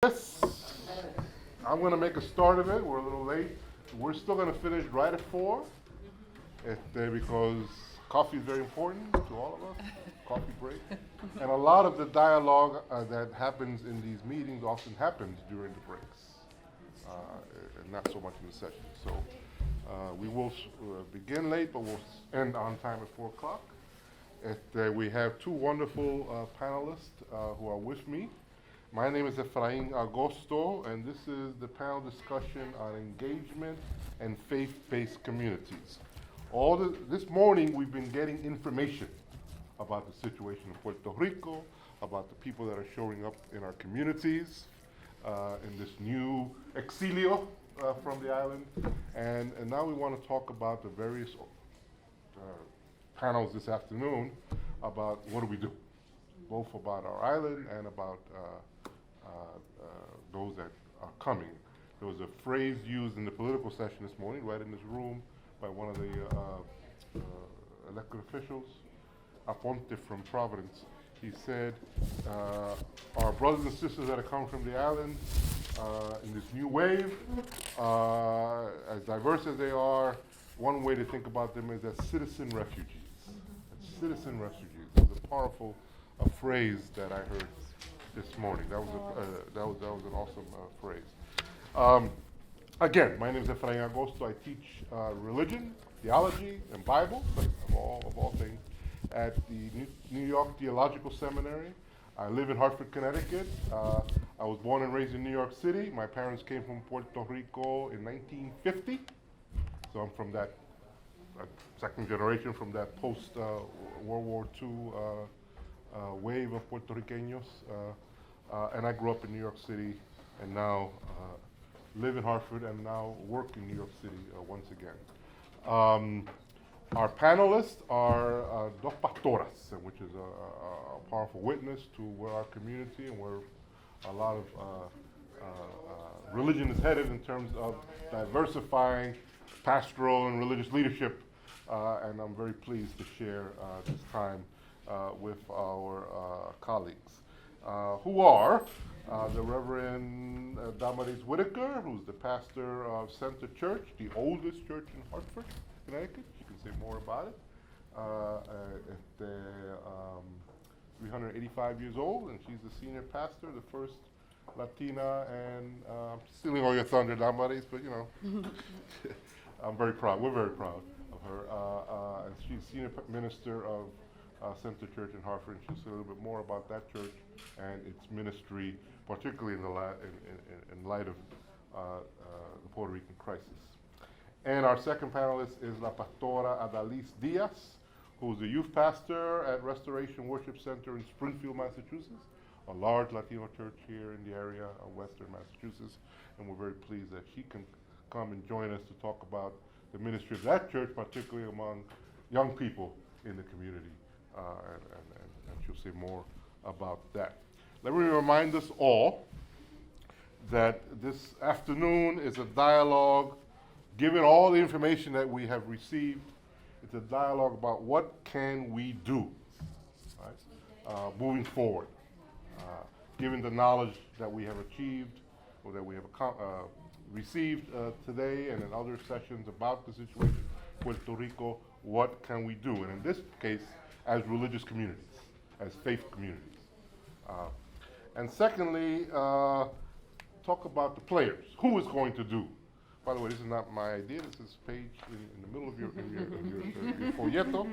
Yes, I'm going to make a start of it. We're a little late. We're still going to finish right at 4 because coffee is very important to all of us, coffee break. And a lot of the dialogue that happens in these meetings often happens during the breaks, and not so much in the session. So we will begin late, but we'll end on time at 4 o'clock. We have two wonderful panelists who are with me. My name is Efrain Agosto, and this is the panel discussion on engagement and faith-based communities. This morning, we've been getting information about the situation in Puerto Rico, about the people that are showing up in our communities, in this new exilio from the island. And now we want to talk about the various panels this afternoon about what do we do, both about our island and about those that are coming. There was a phrase used in the political session this morning, right in this room, by one of the elected officials, Aponte from Providence. He said, our brothers and sisters that are coming from the island in this new wave, as diverse as they are, one way to think about them is as citizen refugees. Citizen refugees. It was a powerful phrase that I heard this morning. That was an awesome phrase. Again, my name is Efrain Agosto. I teach religion, theology, and Bible, of all things, at the New York Theological Seminary. I live in Hartford, Connecticut. I was born and raised in New York City. My parents came from Puerto Rico in 1950, so I'm from that second generation from that post-World War II wave of Puerto Ricanos. And I grew up in New York City and now live in Hartford and now work in New York City once again. Our panelists are dos pastoras, which is a powerful witness to where our community and where a lot of religion is headed in terms of diversifying pastoral and religious leadership, and I'm very pleased to share this time with our colleagues, who are the Reverend Damaris Whittaker, who's the pastor of Centro Church, the oldest church in Hartford, Connecticut. She can say more about it. 385 years old, and she's the senior pastor, the first Latina, and I'm stealing all your thunder, Damaris, but you know. I'm very proud. We're very proud of her. And she's senior minister of Centro Church in Hartford, and she'll say a little bit more about that church and its ministry, particularly in light of the Puerto Rican crisis. And our second panelist is La Pastora Adalis Diaz, who's a youth pastor at Restoration Worship Center in Springfield, Massachusetts, a large Latino church here in the area of Western Massachusetts, and we're very pleased that she can come and join us to talk about the ministry of that church, particularly among young people in the community, and she'll say more about that. Let me remind us all that this afternoon is a dialogue, given all the information that we have received, it's a dialogue about what can we do, right, moving forward, given the knowledge that we have achieved or that we have received today and in other sessions about the situation in Puerto Rico, what can we do? And in this case, as religious communities, as faith communities. And secondly, talk about the players. Who is going to do? By the way, this is not my idea. This is page in the middle of your folleto,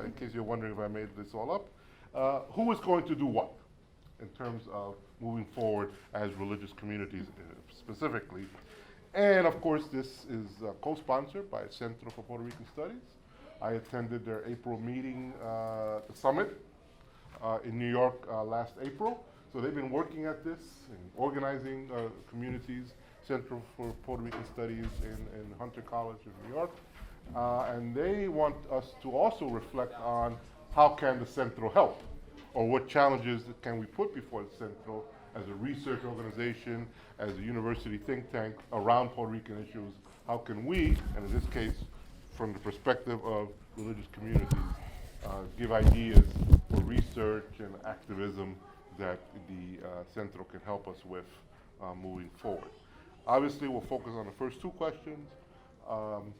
in case you're wondering if I made this all up. Who is going to do what in terms of moving forward as religious communities specifically? And of course, this is co-sponsored by Centro for Puerto Rican Studies. I attended their April meeting, the summit in New York last April. So they've been working at this and organizing communities, Centro for Puerto Rican Studies in Hunter College in New York. And they want us to also reflect on how can the Centro help, or what challenges can we put before the Centro as a research organization, as a university think tank around Puerto Rican issues. How can we, and in this case, from the perspective of religious communities, give ideas for research and activism that the Centro can help us with moving forward. Obviously, we'll focus on the first two questions. Um,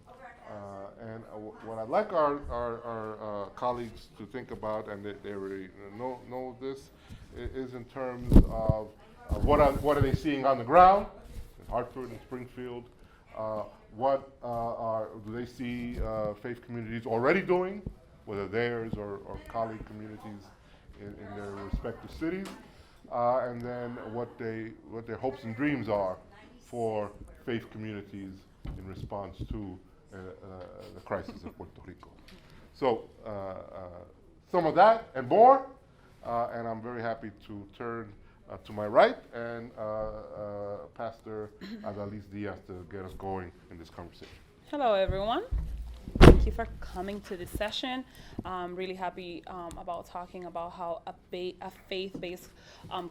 what I'd like our colleagues to think about, and they already know this, is in terms of what are they seeing on the ground in Hartford and Springfield. What do they see faith communities already doing, whether theirs or colleague communities in their respective cities, and then what their hopes and dreams are for faith communities in response to the crisis of Puerto Rico. So some of that and more, and I'm very happy to turn to my right and Pastor Agosto Diaz to get us going in this conversation. Hello, everyone. Thank you for coming to this session. I'm really happy about talking about how a faith-based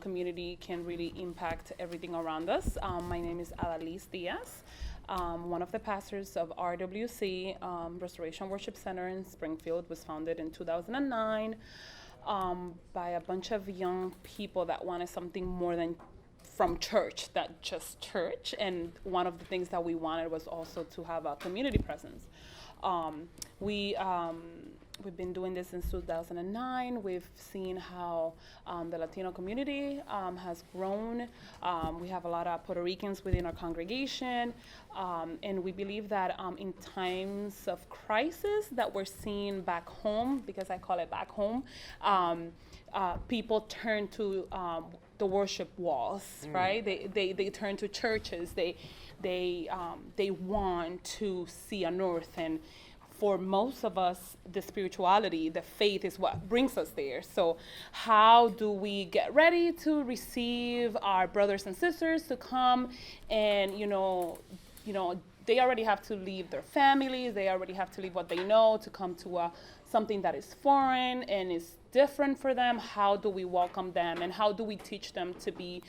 community can really impact everything around us. My name is Agosto Diaz. One of the pastors of RWC, Restoration Worship Center in Springfield, was founded in 2009 by a bunch of young people that wanted something more than from church, not just church. And one of the things that we wanted was also to have a community presence. We've been doing this since 2009. We've seen how the Latino community has grown. We have a lot of Puerto Ricans within our congregation, and we believe that in times of crisis that we're seeing back home, because I call it back home, people turn to the worship walls, right? They turn to churches. They want to see a north, and for most of us, the spirituality, the faith is what brings us there. So how do we get ready to receive our brothers and sisters to come and, they already have to leave their families, they already have to leave what they know to come to something that is foreign and is different for them. How do we welcome them, and how do we teach them to be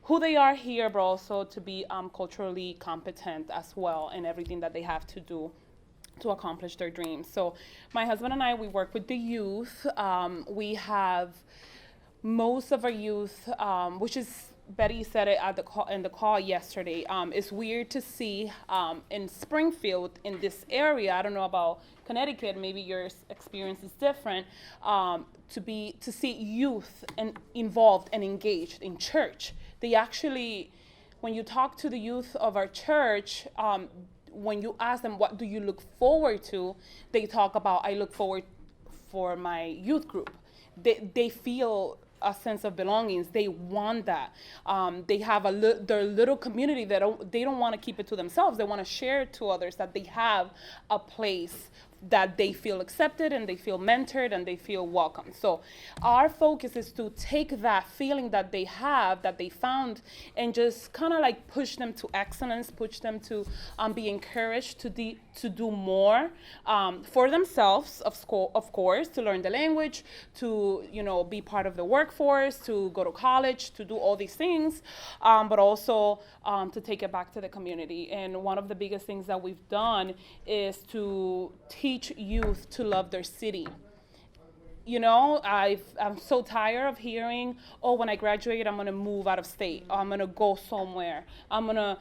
who they are here, but also to be culturally competent as well in everything that they have to do to accomplish their dreams. So my husband and I, we work with the youth. We have most of our youth, which is, Betty said it at in the call yesterday. It's weird to see in Springfield, in this area, I don't know about Connecticut, maybe your experience is different, to see youth involved and engaged in church. They actually, when you talk to the youth of our church, when you ask them, what do you look forward to? They talk about, I look forward for my youth group. They feel a sense of belongings. They want that. They have their little community that they don't want to keep it to themselves. They want to share it to others, that they have a place that they feel accepted and they feel mentored and they feel welcome. So our focus is to take that feeling that they have, that they found, and just kind of like push them to excellence, push them to be encouraged to do more for themselves, of course, to learn the language, to be part of the workforce, to go to college, to do all these things, but also to take it back to the community. And one of the biggest things that we've done is to teach youth to love their city. I'm so tired of hearing, when I graduate, I'm going to move out of state. Or I'm going to go somewhere. I'm going to,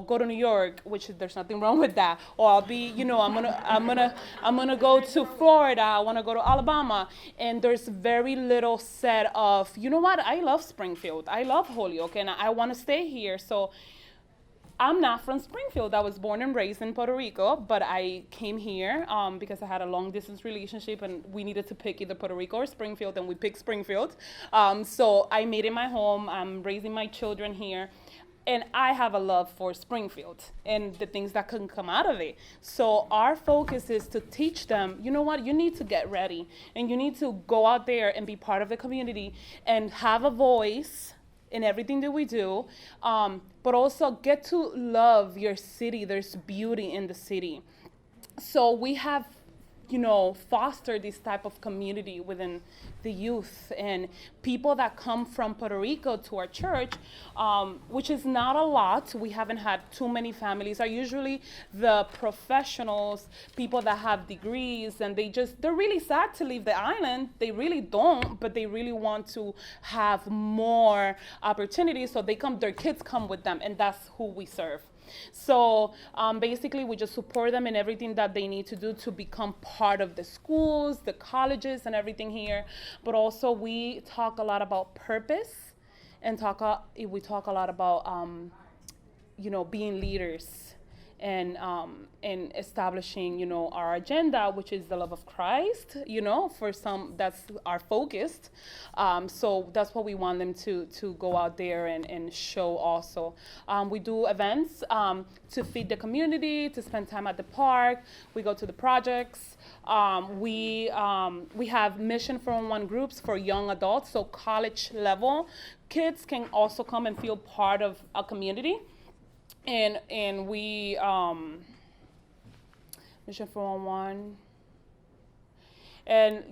go to New York, which there's nothing wrong with that. Or I'll be, I'm going to go to Florida. I want to go to Alabama. And there's very little said of, I love Springfield. I love Holyoke, and I want to stay here. So I'm not from Springfield. I was born and raised in Puerto Rico, but I came here because I had a long-distance relationship, and we needed to pick either Puerto Rico or Springfield, and we picked Springfield. So I made it my home. I'm raising my children here, and I have a love for Springfield and the things that can come out of it. So our focus is to teach them, you need to get ready, and you need to go out there and be part of the community and have a voice in everything that we do, but also get to love your city. There's beauty in the city. So we have foster this type of community within the youth and people that come from Puerto Rico to our church, which is not a lot. We haven't had too many families. Are usually the professionals, people that have degrees, and they're really sad to leave the island. They really don't, but they really want to have more opportunities, so their kids come with them, and that's who we serve. So basically, we just support them in everything that they need to do to become part of the schools, the colleges, and everything here. But also, we talk a lot about purpose, and we talk a lot about being leaders and establishing our agenda, which is the love of Christ. For some, that's our focus. So that's what we want them to go out there and show also. We do events to feed the community, to spend time at the park. We go to the projects. We have Mission 411 groups for young adults, so college level kids can also come and feel part of a community. And we Mission 411. And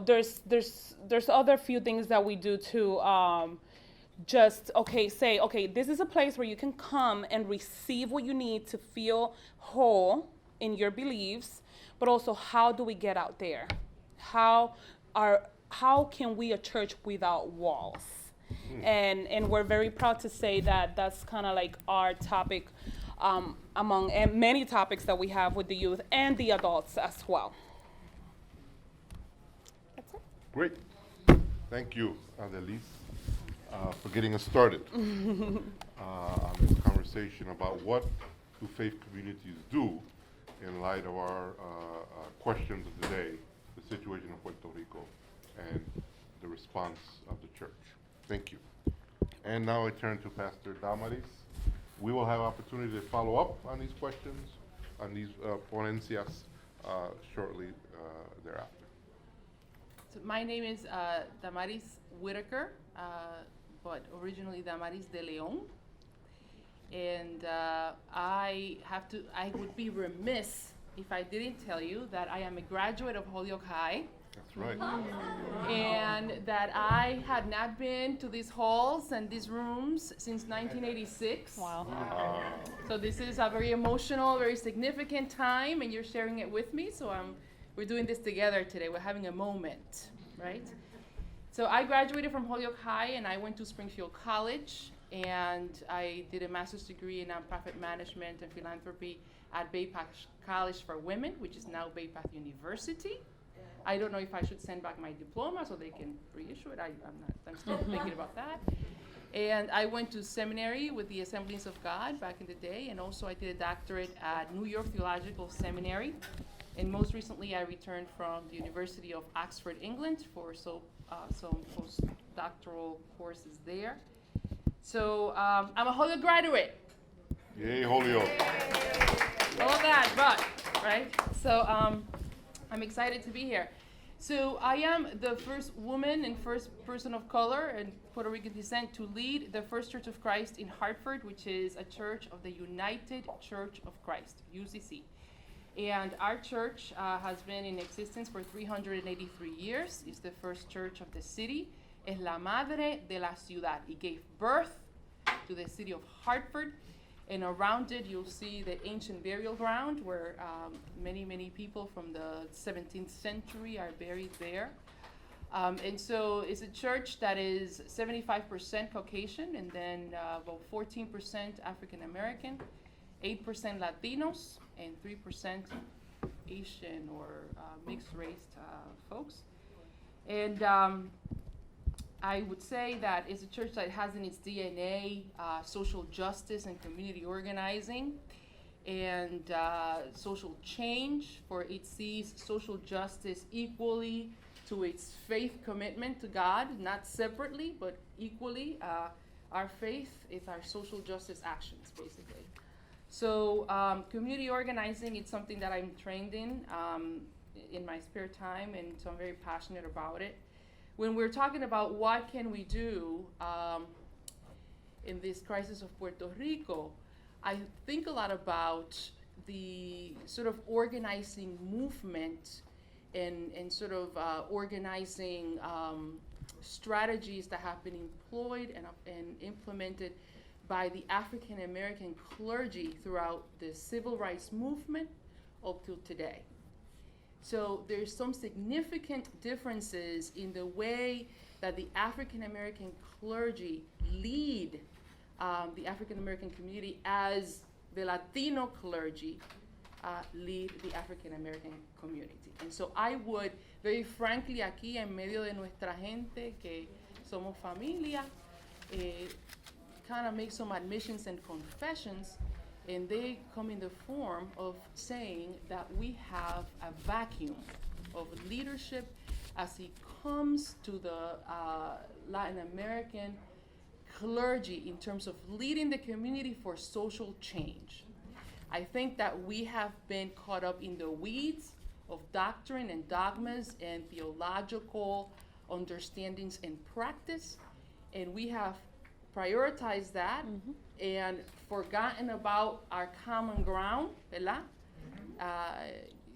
there's other few things that we do to say this is a place where you can come and receive what you need to feel whole in your beliefs, but also how do we get out there? How can we a church without walls? And we're very proud to say that that's kind of like our topic among many topics that we have with the youth and the adults as well. That's it. Great. Thank you, Adelis, for getting us started on this conversation about what do faith communities do in light of our questions of the day, the situation of Puerto Rico, and the response of the church. Thank you. And now I turn to Pastor Damaris. We will have opportunity to follow up on these questions, on these ponencias shortly thereafter. So my name is Damaris Whittaker, but originally Damaris de Leon. And I would be remiss if I didn't tell you that I am a graduate of Holyoke High. That's right. And that I had not been to these halls and these rooms since 1986. Wow. So this is a very emotional, very significant time, and you're sharing it with me. So we're doing this together today. We're having a moment, right? So I graduated from Holyoke High, and I went to Springfield College, and I did a master's degree in nonprofit management and philanthropy at Bay Path College for Women, which is now Bay Path University. I don't know if I should send back my diploma so they can reissue it. I'm still thinking about that. And I went to seminary with the Assemblies of God back in the day, and also I did a doctorate at New York Theological Seminary. And most recently, I returned from the University of Oxford, England, for some postdoctoral courses there. So I'm a Holyoke graduate. Yay, Holyoke. All of that, but, right? So I'm excited to be here. So I am the first woman and first person of color and Puerto Rican descent to lead the First Church of Christ in Hartford, which is a church of the United Church of Christ, UCC. And our church has been in existence for 383 years. It's the first church of the city. Es la madre de la ciudad. It gave birth to the city of Hartford. And around it, you'll see the ancient burial ground where many, many people from the 17th century are buried there. And so it's a church that is 75% Caucasian, and then about 14% African American, 8% Latinos, and 3% Asian or mixed race folks. And I would say that it's a church that has in its DNA social justice and community organizing and social change, for it sees social justice equally to its faith commitment to God, not separately, but equally. Our faith is our social justice actions, basically. So community organizing is something that I'm trained in my spare time, and so I'm very passionate about it. When we're talking about what can we do in this crisis of Puerto Rico, I think a lot about the sort of organizing movement and sort of organizing strategies that have been employed and implemented by the African American clergy throughout the civil rights movement up till today. So there's some significant differences in the way that the African American clergy lead the African American community as the Latino clergy lead the African American community. And so I would, very frankly, aquí en medio de nuestra gente, que somos familia, kind of make some admissions and confessions, and they come in the form of saying that we have a vacuum of leadership as it comes to the Latin American clergy in terms of leading the community for social change. I think that we have been caught up in the weeds of doctrine and dogmas and theological understandings and practice, and we have prioritized that and forgotten about our common ground, ¿verdad?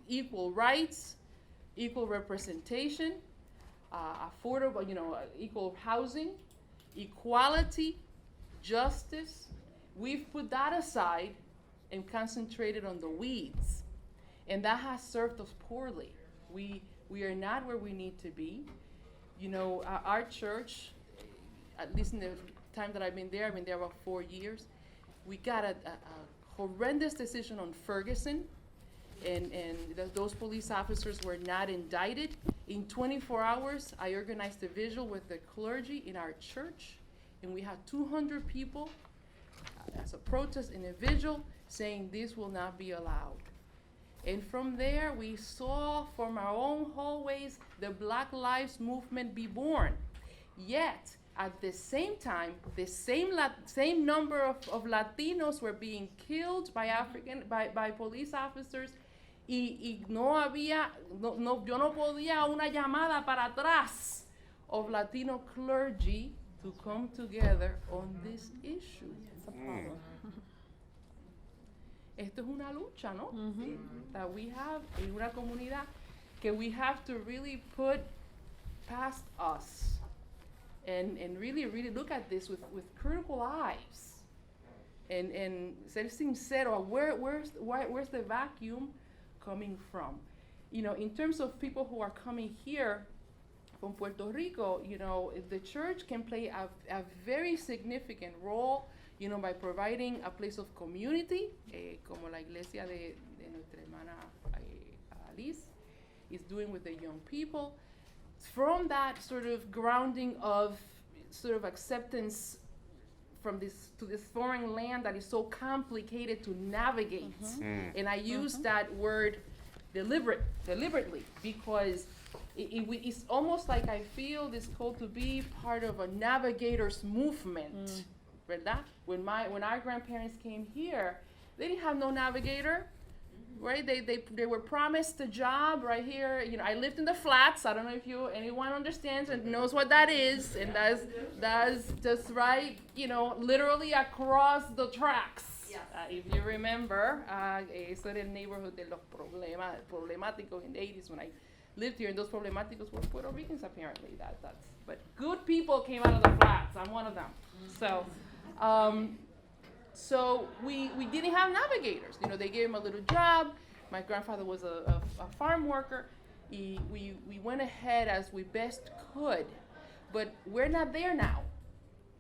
Equal rights, equal representation, affordable, equal housing, equality, justice. We've put that aside and concentrated on the weeds, and that has served us poorly. We are not where we need to be. Our church, at least in the time that I've been there about 4 years, we got a horrendous decision on Ferguson, and those police officers were not indicted. In 24 hours, I organized a vigil with the clergy in our church, and we had 200 people as a protest in a vigil saying this will not be allowed. And from there, we saw from our own hallways the Black Lives Movement be born. Yet, at the same time, the same number of Latinos were being killed by police officers, y yo no podía una llamada para atrás of Latino clergy to come together on this issue. It's a problem. Esto es una lucha, ¿no? That we have in una comunidad que we have to really put past us and really look at this with critical eyes and ser sincero, where's the vacuum coming from? In terms of people who are coming here from Puerto Rico, the church can play a very significant role, by providing a place of community, como la iglesia de nuestra hermana Alice is doing with the young people. From that sort of grounding of sort of acceptance from this foreign land that is so complicated to navigate. And I use that word deliberately because it's almost like I feel this call to be part of a navigator's movement, ¿verdad? When our grandparents came here, they didn't have no navigator, right? They were promised a job right here. I lived in the flats. I don't know if anyone understands and knows what that is, and that's just right, literally across the tracks. Yes. If you remember, eso era el neighborhood de los problemáticos in the 80s when I lived here, and those problemáticos were Puerto Ricans apparently. But good people came out of the flats. I'm one of them. So we didn't have navigators. They gave him a little job. My grandfather was a farm worker. We went ahead as we best could, but we're not there now.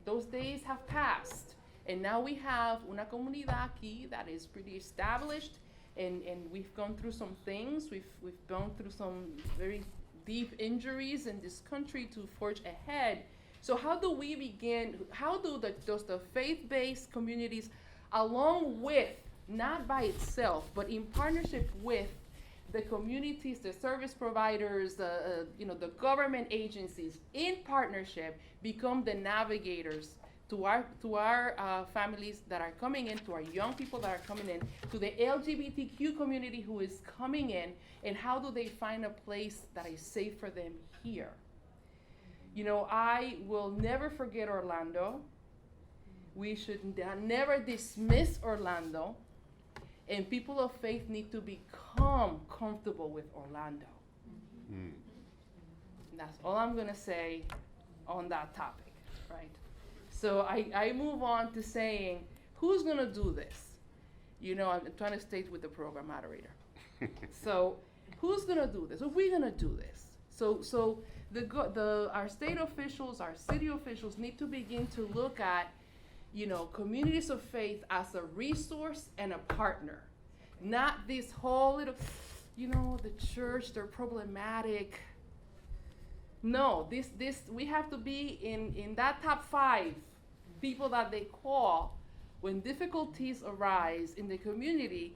Those days have passed, and now we have una comunidad aquí that is pretty established, and we've gone through some things. We've gone through some very deep injuries in this country to forge ahead. So how do we begin? How do the faith-based communities, along with, not by itself, but in partnership with the communities, the service providers, the government agencies, in partnership, become the navigators to our families that are coming in, to our young people that are coming in, to the LGBTQ community who is coming in, and how do they find a place that is safe for them here? I will never forget Orlando. We should never dismiss Orlando, and people of faith need to become comfortable with Orlando. Mm. That's all I'm gonna say on that topic, right? So I move on to saying, who's gonna do this? You know, I'm trying to stay with the program moderator. So who's gonna do this? Are we gonna do this? So our state officials, our city officials need to begin to look at, you know, communities of faith as a resource and a partner. Not this whole little, you know, the church, they're problematic. No, this we have to be in that top 5 people that they call when difficulties arise in the community.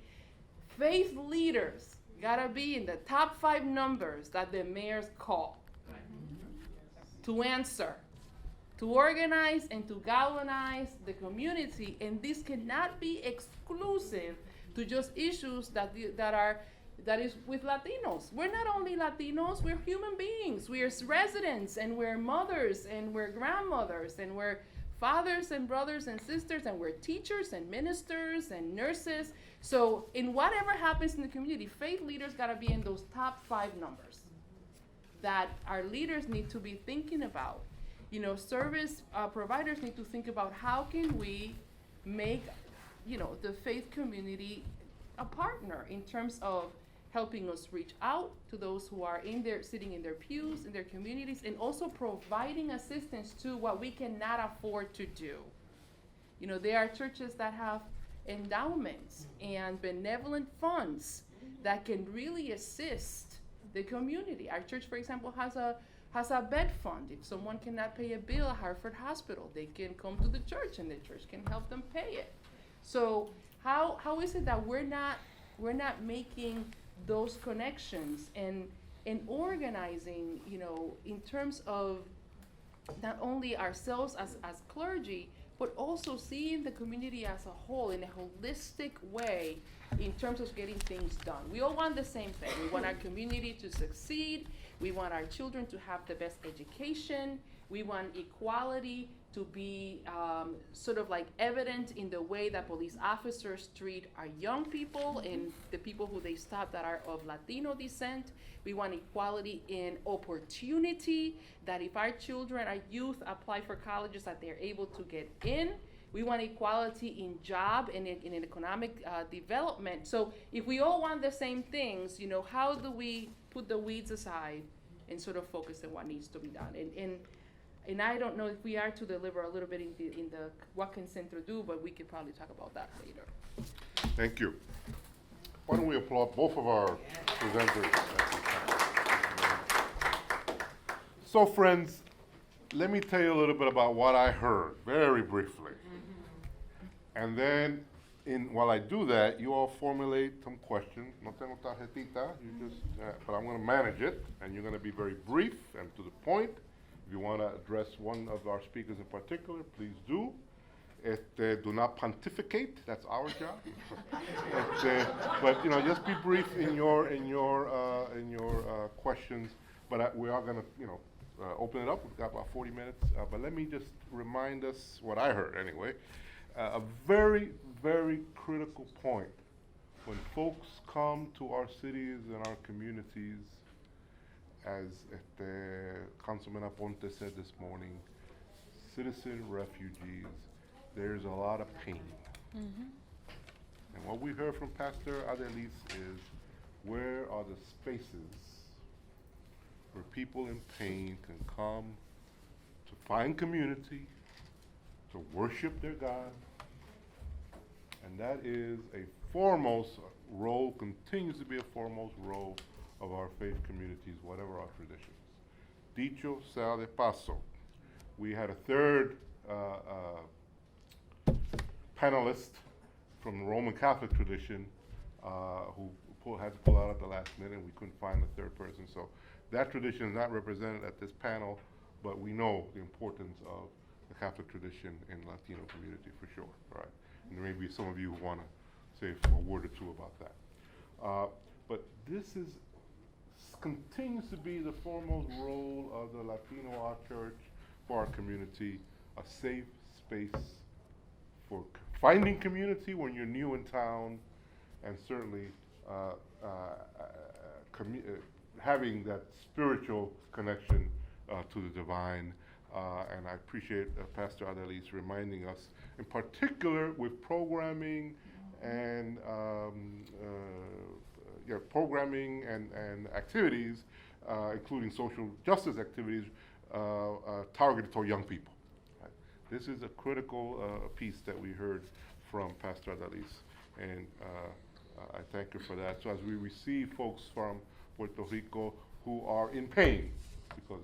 Faith leaders gotta be in the top 5 numbers that the mayors call to answer, to organize and to galvanize the community. And this cannot be exclusive to just issues that is with Latinos. We're not only Latinos, we're human beings. We're residents, and we're mothers, and we're grandmothers, and we're fathers and brothers and sisters, and we're teachers and ministers and nurses. So in whatever happens in the community, faith leaders gotta be in those top 5 numbers that our leaders need to be thinking about. You know, service providers need to think about how can we make, you know, the faith community a partner in terms of helping us reach out to those who are sitting in their pews, in their communities, and also providing assistance to what we cannot afford to do. You know, there are churches that have endowments and benevolent funds that can really assist the community. Our church, for example, has a bed fund. If someone cannot pay a bill at Hartford Hospital, they can come to the church and the church can help them pay it. So how is it that we're not making those connections and organizing, you know, in terms of not only ourselves as clergy, but also seeing the community as a whole in a holistic way in terms of getting things done. We all want the same thing. We want our community to succeed. We want our children to have the best education. We want equality to be sort of like evident in the way that police officers treat our young people and the people who they stop that are of Latino descent. We want equality in opportunity, that if our children, our youth apply for colleges, that they're able to get in. We want equality in job and in economic development. So if we all want the same things, you know, how do we put the weeds aside and sort of focus on what needs to be done? And I don't know if we are to deliver a little bit in the what can Centro do, but we could probably talk about that later. Thank you. Why don't we applaud both of our presenters? So friends, let me tell you a little bit about what I heard, very briefly. And then, while I do that, you all formulate some questions. No tengo tarjetita, but I'm gonna manage it, and you're gonna be very brief and to the point. If you wanna address one of our speakers in particular, please do. Do not pontificate, that's our job. But you know, just be brief in your questions. But we are gonna, you know, open it up. We've got about 40 minutes. But let me just remind us what I heard anyway. A very, very critical point when folks come to our cities and our communities, as Councilman Aponte said this morning, citizen refugees, there's a lot of pain. Mm-hmm. And what we heard from Pastor Adelis is, where are the spaces where people in pain can come to find community, to worship their God? And that is a foremost role, continues to be a foremost role of our faith communities, whatever our traditions. Dicho sea de paso, we had a third panelist from the Roman Catholic tradition who had to pull out at the last minute, and we couldn't find a third person. So that tradition is not represented at this panel, but we know the importance of the Catholic tradition in the Latino community for sure, right? And there may be some of you who want to say a word or two about that. But this continues to be the foremost role of the Latino Art Church for our community, a safe space for finding community when you're new in town, and certainly having that spiritual connection to the divine. And I appreciate Pastor Adelis reminding us, in particular with programming and programming and activities, including social justice activities targeted toward young people. Right? This is a critical piece that we heard from Pastor Adelis, and I thank her for that. So as we receive folks from Puerto Rico who are in pain, because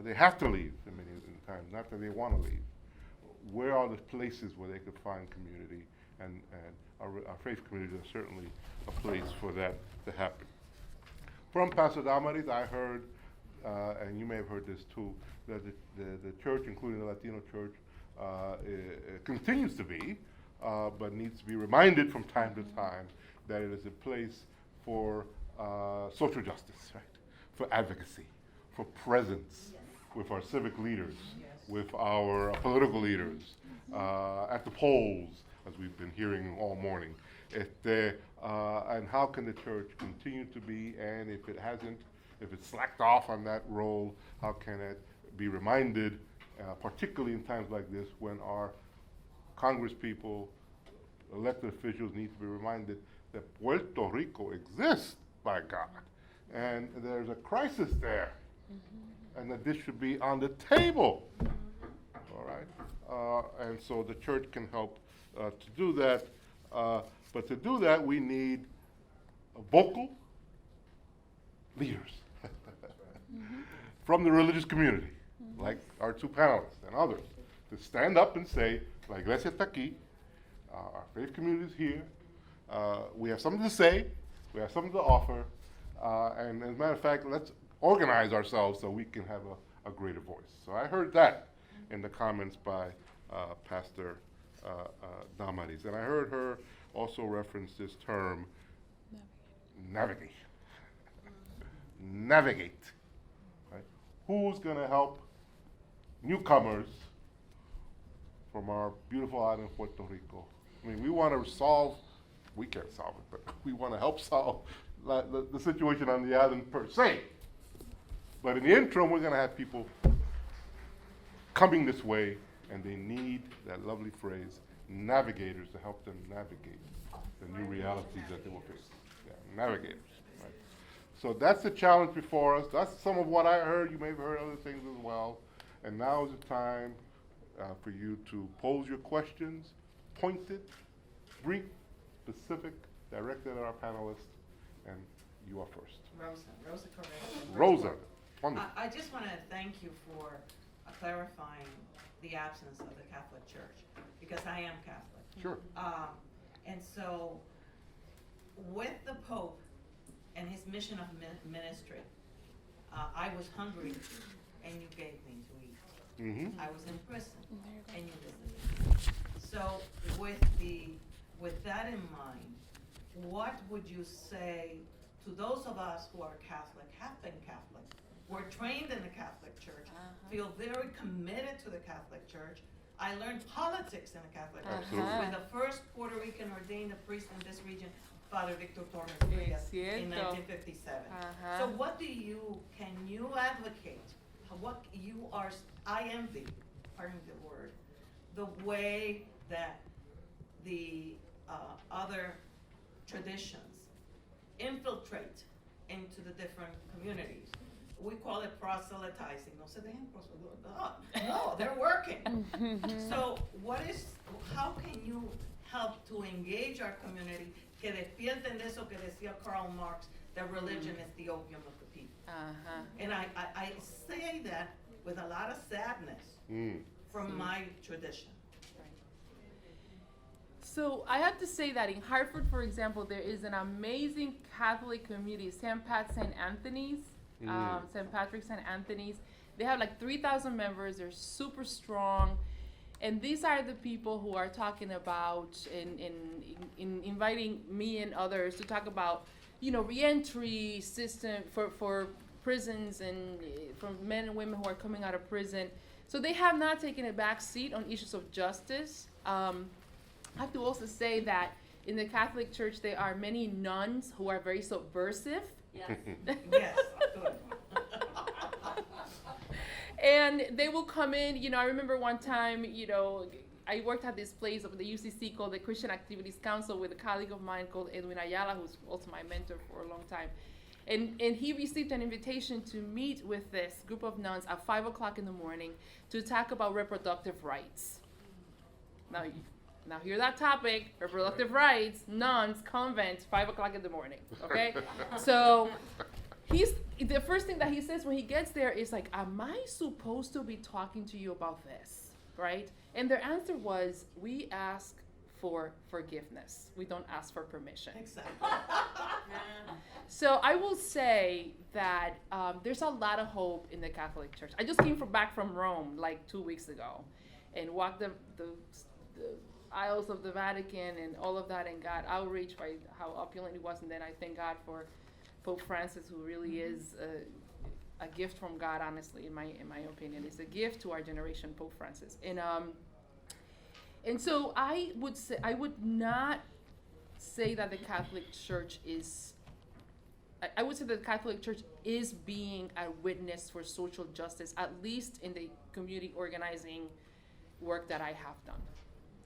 they have to leave many times, not that they want to leave. Where are the places where they could find community? And our faith community is certainly a place for that to happen. From Pastor Damaris, I heard, and you may have heard this too, that the church, including the Latino church, continues to be, but needs to be reminded from time to time that it is a place for social justice, right? For advocacy, for presence with our civic leaders, with our political leaders, at the polls, as we've been hearing all morning. And how can the church continue to be, and if it's slacked off on that role, how can it be reminded, particularly in times like this when our Congress people, elected officials need to be reminded that Puerto Rico exists, by God, and there's a crisis there, and that this should be on the table, all right? And so the church can help to do that, but to do that we need vocal leaders from the religious community, like our two panelists and others, to stand up and say, La Iglesia está aquí, our faith community is here, we have something to say, we have something to offer, and as a matter of fact, let's organize ourselves so we can have a greater voice. So I heard that in the comments by Pastor Damaris, and I heard her also reference this term, navigate. Navigate. Right? Who's going to help newcomers from our beautiful island of Puerto Rico? I mean, we want to we can't solve it, but we want to help solve the situation on the island per se. But in the interim, we're going to have people coming this way, and they need that lovely phrase, navigators, to help them navigate the new realities that they will face. Yeah, navigators. Right? So that's the challenge before us. That's some of what I heard. You may have heard other things as well. And now is the time for you to pose your questions, pointed, brief, specific, directed at our panelists, and you are first. Rosa Correa. Rosa, wonderful. I just want to thank you for clarifying the absence of the Catholic Church, because I am Catholic. Sure. And so, with the Pope and his mission of ministry, I was hungry, and you gave me to eat. Mm-hmm. I was in prison, and you visited me. So, with that in mind, what would you say to those of us who are Catholic, have been Catholic, were trained in the Catholic Church, feel very committed to the Catholic Church? I learned politics in the Catholic Church with the first Puerto Rican ordained priest in this region, Father Victor Torres Frias, in 1957. So what can you advocate? I envy, pardon the word, the way that the other traditions infiltrate into the different communities. We call it proselytizing. No se dejen proselytizar. No, they're working. So how can you help to engage our community que despierten de eso que decía Karl Marx, that religion is the opium of the people? And I say that with a lot of sadness from my tradition. So I have to say that in Hartford, for example, there is an amazing Catholic community, St. Anthony's, St. Patrick, St. Anthony's. They have like 3,000 members. They're super strong. And these are the people who are talking about in inviting me and others to talk about, reentry system for prisons and for men and women who are coming out of prison. So they have not taken a back seat on issues of justice. I have to also say that in the Catholic Church, there are many nuns who are very subversive Yes. Yes, good. And they will come in, I remember one time, I worked at this place of the UCC called the Christian Activities Council with a colleague of mine called Edwin Ayala, who's also my mentor for a long time. And he received an invitation to meet with this group of nuns at 5 o'clock in the morning to talk about reproductive rights. Now hear that topic, reproductive rights, nuns, convents, 5 o'clock in the morning, okay? So the first thing that he says when he gets there is like, am I supposed to be talking to you about this, right? And their answer was, we ask for forgiveness. We don't ask for permission. Exactly. So I will say that there's a lot of hope in the Catholic Church. I just came back from Rome like 2 weeks ago and walked the aisles of the Vatican and all of that, and got outraged by how opulent it was. And then I thank God for Pope Francis, who really is a gift from God, honestly, in my opinion. It's a gift to our generation, Pope Francis. And so I would not say that the Catholic Church is, I would say that the Catholic Church is being a witness for social justice, at least in the community organizing work that I have done.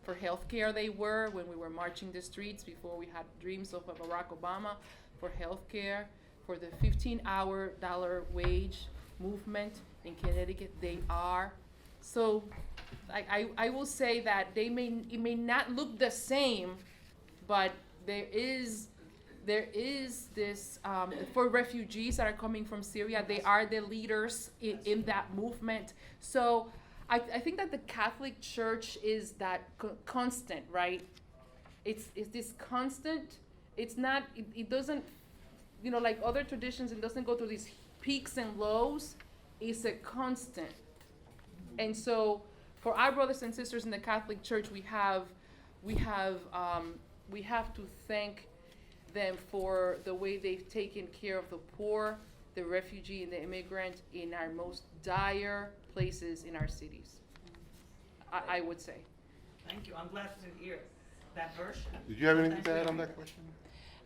For healthcare, they were, when we were marching the streets before we had dreams of Barack Obama, for healthcare, for the $15 wage movement in Connecticut, they are. So I will say that it may not look the same, but there is this, for refugees that are coming from Syria, they are the leaders in that movement. So I think that the Catholic Church is that constant, right? It's this constant, it doesn't, like other traditions, it doesn't go through these peaks and lows. It's a constant. And so for our brothers and sisters in the Catholic Church, we have to thank them for the way they've taken care of the poor, the refugee, and the immigrant in our most dire places in our cities, I would say. Thank you. I'm glad to hear that version. Did you have anything to add on that question?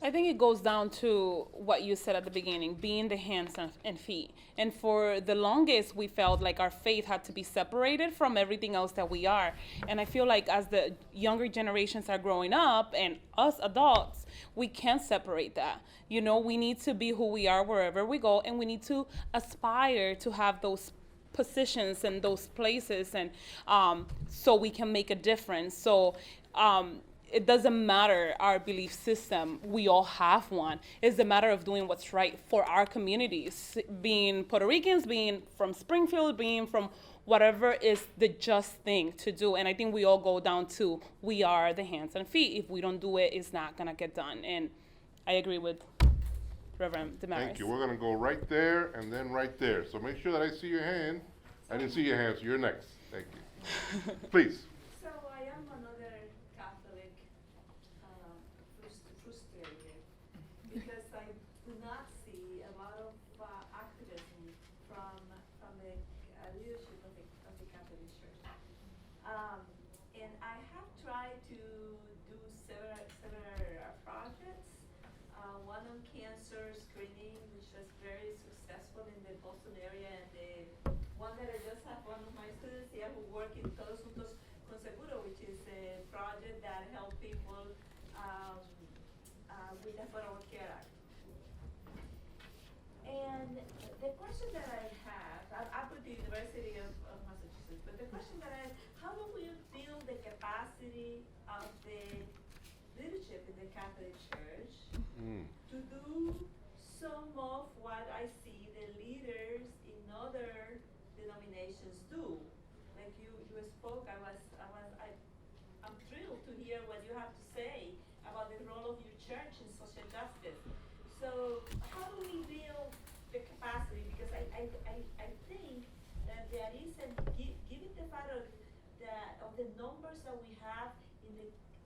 I think it goes down to what you said at the beginning, being the hands and feet. And for the longest, we felt like our faith had to be separated from everything else that we are. And I feel like as the younger generations are growing up, and us adults, we can't separate that. We need to be who we are wherever we go, and we need to aspire to have those positions and those places, and so we can make a difference. So it doesn't matter our belief system. We all have one. It's a matter of doing what's right for our communities, being Puerto Ricans, being from Springfield, being from whatever is the just thing to do. And I think we all go down to, we are the hands and feet. If we don't do it, it's not gonna get done. And I agree with Reverend Damaris. Thank you. We're gonna go right there and then right there. So make sure that I see your hand. I didn't see your hand, so you're next. Thank you. Please. So I am another Catholic frustrated because I do not see a lot of activism from the leadership of the Catholic Church. And I have tried to do several projects. One on cancer screening, which was very successful in the Boston area, and the one that I just have one of my students here who work in Todos Juntos con Seguro, which is a project that helps people with the Affordable Care Act. And the question that I have, I'm with the University of Massachusetts, but the question that I have, how do we build the capacity of the leadership in the Catholic Church to do some of what I see the leaders in other denominations do? Like you spoke, I'm thrilled to hear what you have to say about the role of your church in social justice. So how do we build the capacity? Because I think that there is, given the fact of the numbers that we have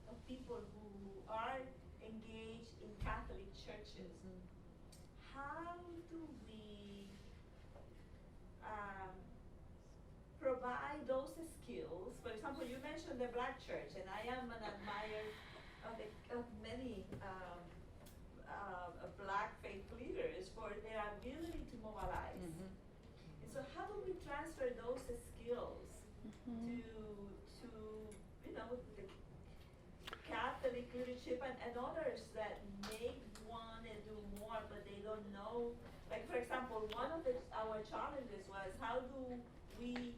of people who are engaged in Catholic churches, how do we provide those skills? For example, you mentioned the Black church, and I am an admirer of many Black faith leaders for their ability to mobilize. Mhm. And so how do we transfer those skills to you know, the Catholic leadership and others that may want to do more, but they don't know. Like, for example, one of our challenges was how do we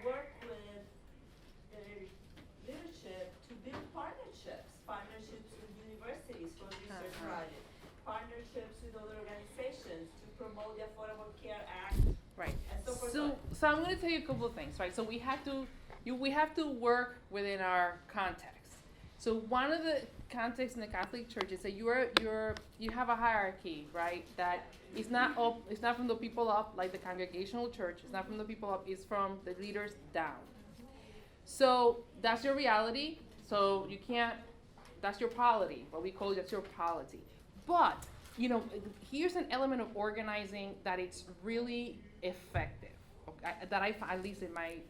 work with the leadership to build partnerships with universities for research projects, partnerships with other organizations to promote the Affordable Care Act, Right. and so forth. So I'm going to tell you a couple of things, right? So we have to work within our context. So one of the contexts in the Catholic Church is that you have a hierarchy, right? That it's not from the people up like the Congregational Church. It's not from the people up. It's from the leaders down. So that's your reality. So you can't. That's your polity. What we call that's your polity. But here's an element of organizing that it's really effective. Okay? That at least in my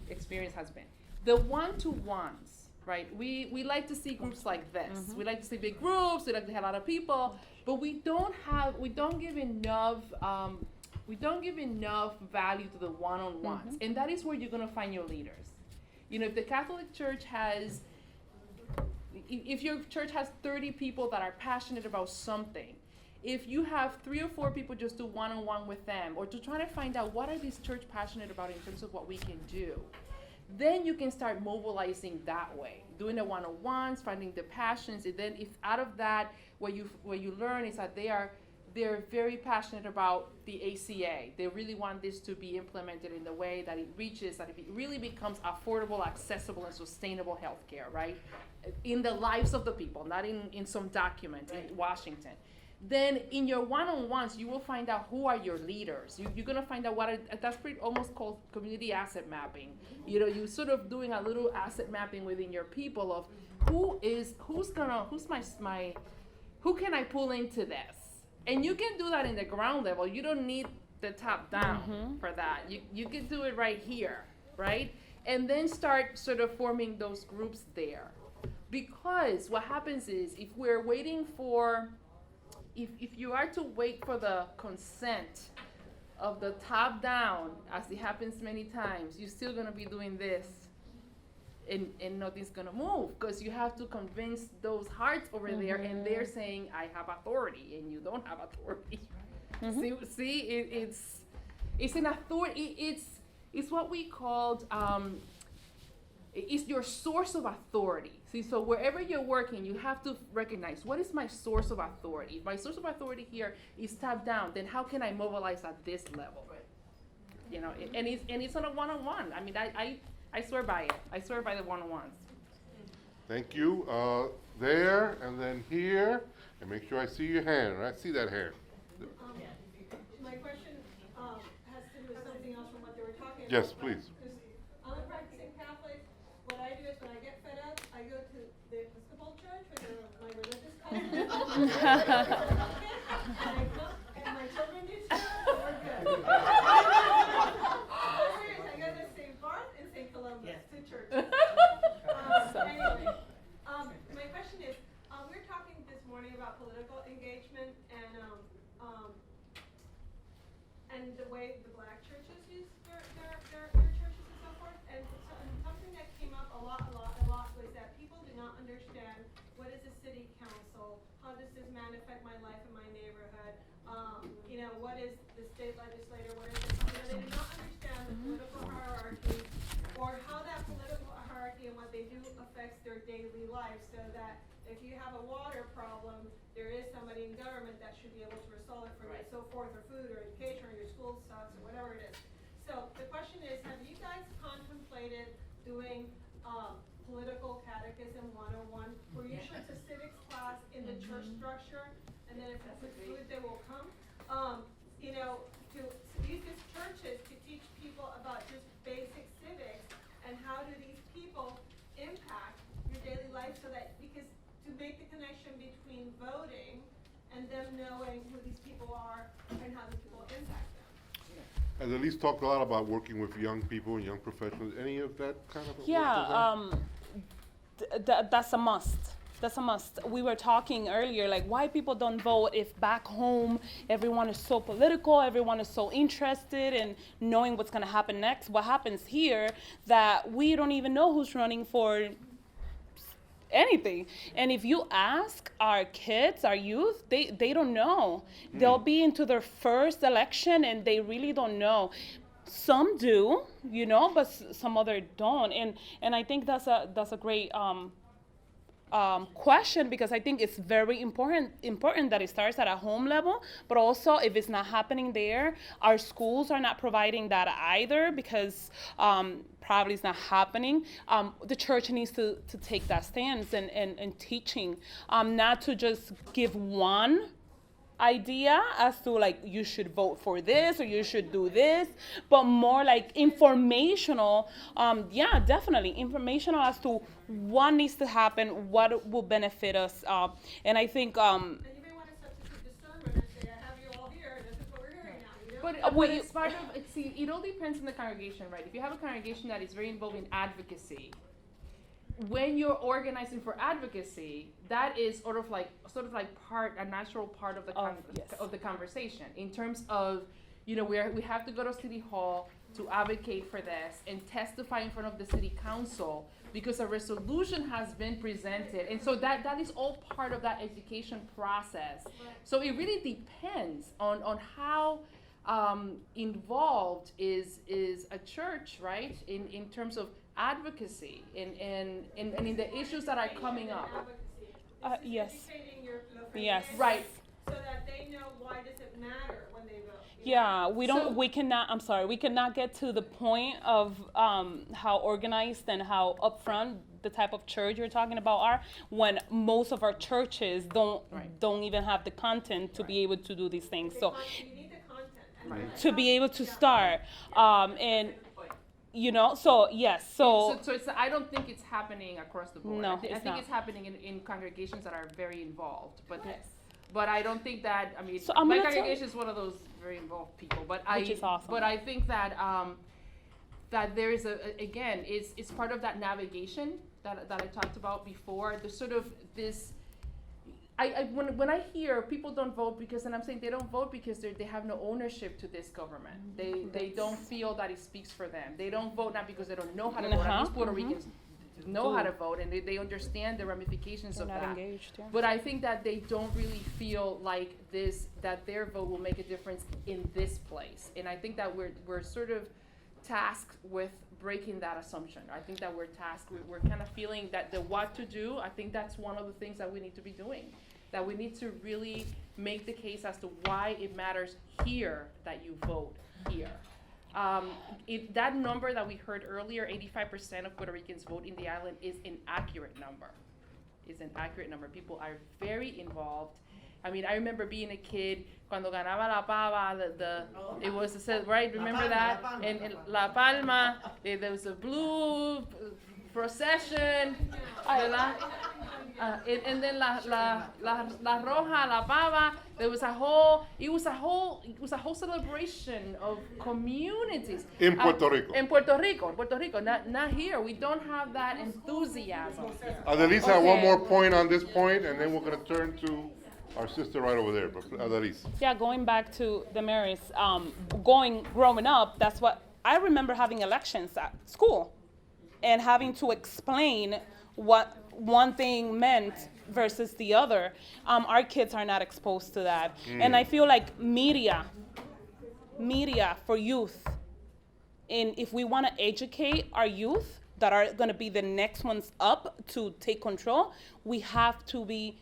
experience has been the one-to-ones, right? We like to see groups like this. Mm-hmm. We like to see big groups. We like to have a lot of people, but we don't give enough value to the one-on-ones, and that is where you're gonna find your leaders. If the Catholic Church if your church has 30 people that are passionate about something, if you have 3 or 4 people just do one-on-one with them, or to try to find out what are these church passionate about in terms of what we can do, then you can start mobilizing that way, doing the one-on-ones, finding the passions, and then if out of that, what you learn is that they're very passionate about the ACA. They really want this to be implemented in the way that it reaches, that it really becomes affordable, accessible, and sustainable healthcare, right? In the lives of the people, not in some document in Washington. Then in your one-on-ones, you will find out who are your leaders. You're gonna find out that's pretty almost called community asset mapping. You sort of doing a little asset mapping within your people of who can I pull into this? And you can do that in the ground level. You don't need the top down for that. You can do it right here, right? And then start sort of forming those groups there. Because what happens is if you are to wait for the consent of the top down, as it happens many times, you're still gonna be doing this and nothing's gonna move, because you have to convince those hearts over there, and they're saying, I have authority, and you don't have authority. It's an authority, it's what we called, it's your source of authority. See, so wherever you're working, you have to recognize, what is my source of authority? If my source of authority here is top down, then how can I mobilize at this level? And it's on a one-on-one. I mean, I swear by it. I swear by the one-on-ones. Thank you. There, and then here, and make sure I see your hand, right? See that hand. My question has to do with something else from what they were talking about. Yes, please. Because I'm a practicing Catholic. What I do is when I get fed up, I go to the Episcopal Church, which are my religious colleagues. And I come, and my children do too, and we're good. I go to St. Barth and St. Columbus, two churches. Anyway, my question is, we were talking this morning about political engagement and the way the black churches use their churches and so forth. And something that came up a lot was that people do not understand what is a city council, how does this manifest my life in my neighborhood, what is the state legislator, what is it? They do not understand the political hierarchy or how that political hierarchy and what they do affects their daily life, so that if you have a water problem, there is somebody in government that should be able to resolve it for you, and so forth, or food, or education, or your school sucks, or whatever it is. So the question is, have you guys contemplated doing political catechism 101, where usually it's a civics class in the church structure, and then if it's food, they will come. To use these churches to teach people about just basic civics and how do these people impact your daily life, so that because to make the connection between voting and them knowing who these people are and how these people impact them. Has Elise talked a lot about working with young people and young professionals. Any of that kind of work? Yeah, that's a must. That's a must. We were talking earlier, like why people don't vote if back home everyone is so political, everyone is so interested in knowing what's going to happen next. What happens here that we don't even know who's running for anything. And if you ask our kids, our youth, they don't know. They'll be into their first election and they really don't know. Some do, but some other don't. And I think that's a great question, because I think it's very important that it starts at a home level, but also if it's not happening there, our schools are not providing that either, because probably it's not happening. The church needs to take that stance and teaching, not to just give one idea as to like you should vote for this or you should do this, but more like informational. Definitely informational as to what needs to happen, what will benefit us, and I think And you may want to substitute discernment and say, I have you all here, and this is what we're hearing now, But it's part of, see, it all depends on the congregation, right? If you have a congregation that is very involved in advocacy, when you're organizing for advocacy, that is sort of like a natural part of the of the conversation, in terms of, we have to go to City Hall to advocate for this and testify in front of the City Council because a resolution has been presented, and so that is all part of that education process. So it really depends on how involved is a church, right, in terms of advocacy and in the issues that are coming up. Yes. Educating your Yes. Right. so that they know why does it matter when they vote. Yeah, we don't. So- we cannot get to the point of how organized and how upfront the type of church you're talking about are, when most of our churches don't even have the content to be able to do these things. So You need the content. And to be able to start, and so yes, So it's, I don't think it's happening across the board. No, I think it's not. it's happening in congregations that are very involved, but Yes. but I don't think that, I mean, So I'm my gonna tell- congregation is one of those very involved people, but Which is awesome. But I think that that there is again, it's part of that navigation that I talked about before. There's sort of this. When I hear people don't vote because, and I'm saying they don't vote because they have no ownership to this government. They don't feel that it speaks for them. They don't vote not because they don't know how to vote. At least Puerto Ricans know how to vote, and they understand the ramifications they're of not that. engaged. Yeah. But I think that they don't really feel like that their vote will make a difference in this place. And I think that we're sort of tasked with breaking that assumption. I think that we're kind of feeling that the what to do, I think that's one of the things that we need to be doing. That we need to really make the case as to why it matters here that you vote here. That number that we heard earlier, 85% of Puerto Ricans vote in the island, is an accurate number. People are very involved. I mean, I remember being a kid, cuando ganaba la pava, it was, right, remember that? And La Palma, there was a blue procession, ¿verdad? And then la roja, la pava, it was a whole celebration of communities. In Puerto Rico. In Puerto Rico, not here. We don't have that enthusiasm. Adelisa, Okay. one more point on this point, and then we're going to turn to our sister right over there, Damaris. Yeah, going back to Damaris, growing up, that's what I remember, having elections at school and having to explain what one thing meant versus the other. Our kids are not exposed to that. And I feel like media for youth, and if we want to educate our youth that are going to be the next ones up to take control, we have to be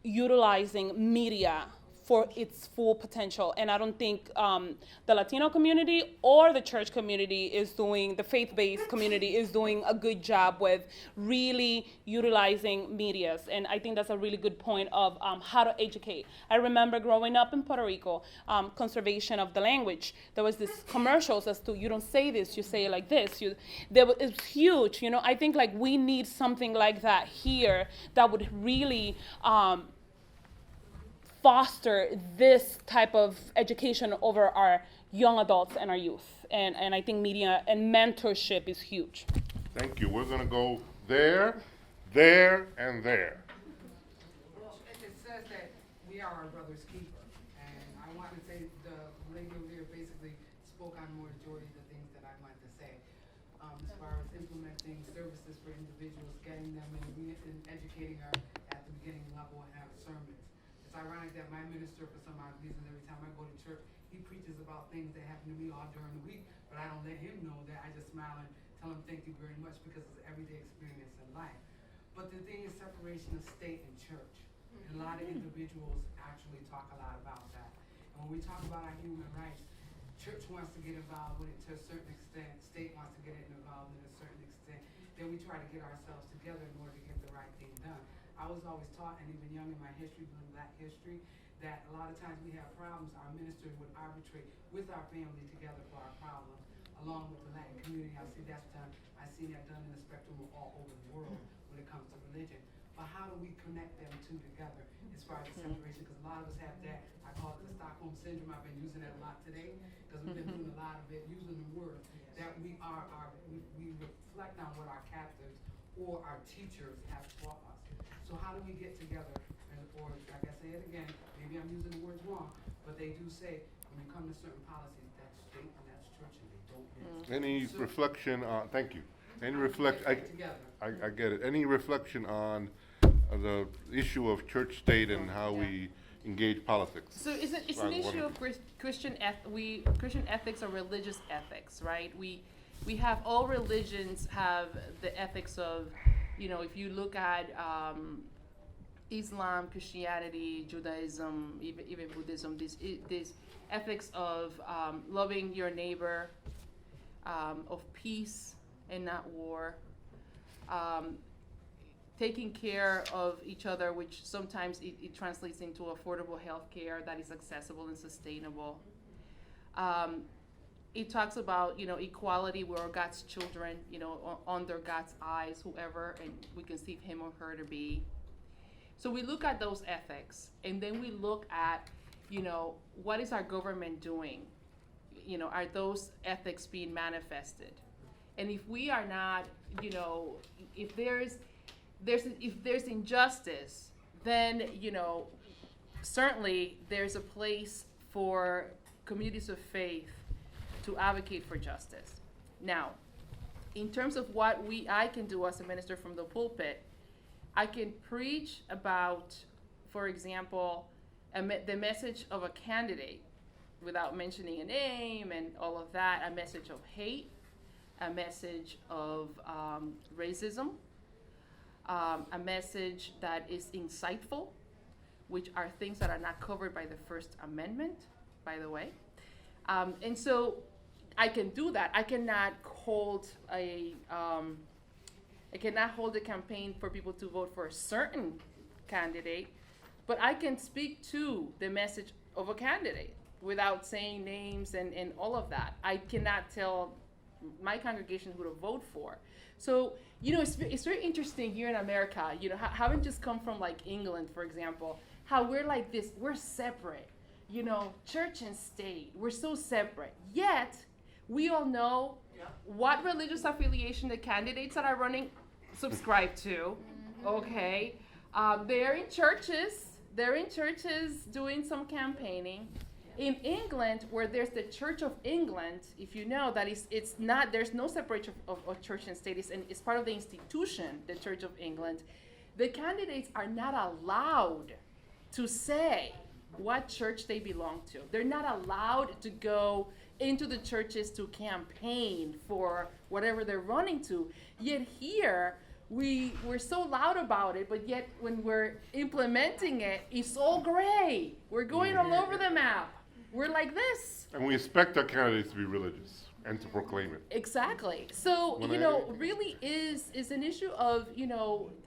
utilizing media for its full potential. And I don't think the Latino community or the church community the faith-based community is doing a good job with really utilizing medias. And I think that's a really good point of how to educate. I remember growing up in Puerto Rico, conservation of the language. There was this commercials as to, you don't say this, you say it like this. It's huge, I think like we need something like that here that would really foster this type of education over our young adults and our youth. And I think media and mentorship is huge. Thank you. We're going to go there, and there. we are our brother's keeper. And I want to say the lady over there basically spoke on more majority of the things that I wanted to say. As far as implementing services for individuals, getting them and educating her at the beginning level and have sermons. It's ironic that my minister, for some odd reason, every time I go to church, he preaches about things that happen to me all during the week, but I don't let him know that. I just smile and tell him thank you very much because it's an everyday experience in life. But the thing is separation of state and church. And a lot of individuals actually talk a lot about that. And when we talk about our human rights, church wants to get involved with it to a certain extent, state wants to get involved in a certain extent, then we try to get ourselves together in order to get the right thing done. I was always taught, and even young in my history, doing Black history, that a lot of times we have problems, our minister would arbitrate with our family together for our problems, along with the Latin community. I see that's done. I've seen that done in the spectrum of all over the world when it comes to religion. But how do we connect them two together as far as the separation? Because a lot of us have that. I call it the Stockholm Syndrome. I've been using that a lot today because we've been doing a lot of it, using the word that we reflect on what our captives or our teachers have taught us. So how do we get together? Or like I say it again, maybe I'm using the words wrong, but they do say when you come to certain policies, that's state and that's church, and they don't mix. Any So- reflection on, thank you. Any How do we reflect, get it together? I get it. Any reflection on the issue of church state and how we engage politics? So it's an Sorry, issue what- of Christian ethics or religious ethics, right? We have, all religions have the ethics of, if you look at Islam, Christianity, Judaism, even Buddhism, this ethics of loving your neighbor, of peace and not war, taking care of each other, which sometimes it translates into affordable health care that is accessible and sustainable. It talks about, equality. We're God's children, under God's eyes, whoever, and we conceive him or her to be. So we look at those ethics, and then we look at, what is our government doing? Are those ethics being manifested? And if we are not, if there's injustice, then, certainly there's a place for communities of faith to advocate for justice. Now, in terms of what I can do as a minister from the pulpit, I can preach about, for example, the message of a candidate without mentioning a name and all of that, a message of hate, a message of racism, a message that is insightful, which are things that are not covered by the First Amendment, by the way. And so I can do that. I cannot hold a campaign for people to vote for a certain candidate, but I can speak to the message of a candidate without saying names and all of that. I cannot tell my congregation who to vote for. So, it's very interesting here in America, having just come from like England, for example, how we're like this, we're separate, church and state, we're so separate. Yet, we all know what religious affiliation the candidates that are running subscribe to, okay? They're in churches doing some campaigning. In England, where there's the Church of England, if you know that there's no separation of church and state, it's part of the institution, the Church of England. The candidates are not allowed to say what church they belong to. They're not allowed to go into the churches to campaign for whatever they're running to. Yet here, we're so loud about it, but yet when we're implementing it, it's all gray. We're going all over the map. We're like this. And we expect our candidates to be religious and to proclaim it. Exactly. So, When really is an issue of,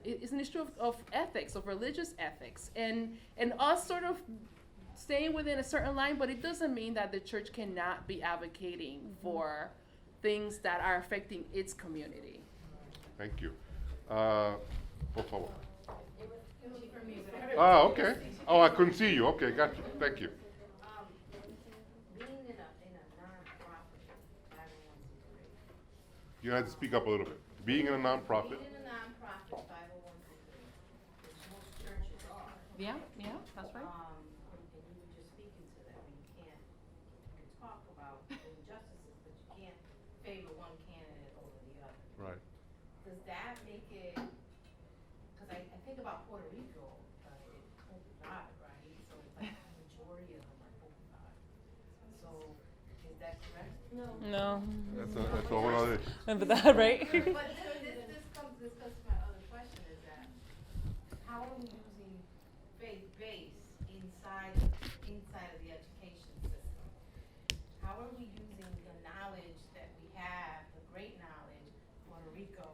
it's an issue of ethics, of religious ethics, and us sort of staying within a certain line, but it doesn't mean that the church cannot be advocating for things that are affecting its community. Thank you. Por favor. Ah, okay. Oh, I couldn't see you. Okay, got you. Thank you. Being in a non-profit 501c3. You had to speak up a little bit. Being in a nonprofit. Being in a non-profit 501c3, which most churches are. Yeah, that's right. favor one candidate over the other. Right. Does that make it, because I think about Puerto Rico, it's Popular, right? So it's like the majority of them are Popular. So is that correct? No. That's a whole other. Remember that, right? But this comes to my other question is that, how are we using faith-based inside of the education system? How are we using the knowledge that we have, the great knowledge, Puerto Rico,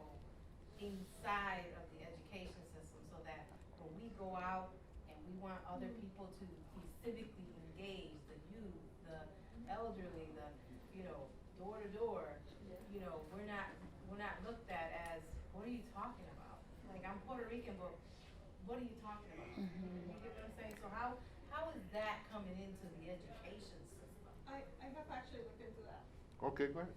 inside of the education system so that when we go out and we want other people to be civically engaged, the youth, the elderly, the, door to door, we're not looked at as, what are you talking about? Like, I'm Puerto Rican, but what are you talking about? You get what I'm saying? So how is that coming into the education system? I have actually looked into that. Okay, go ahead.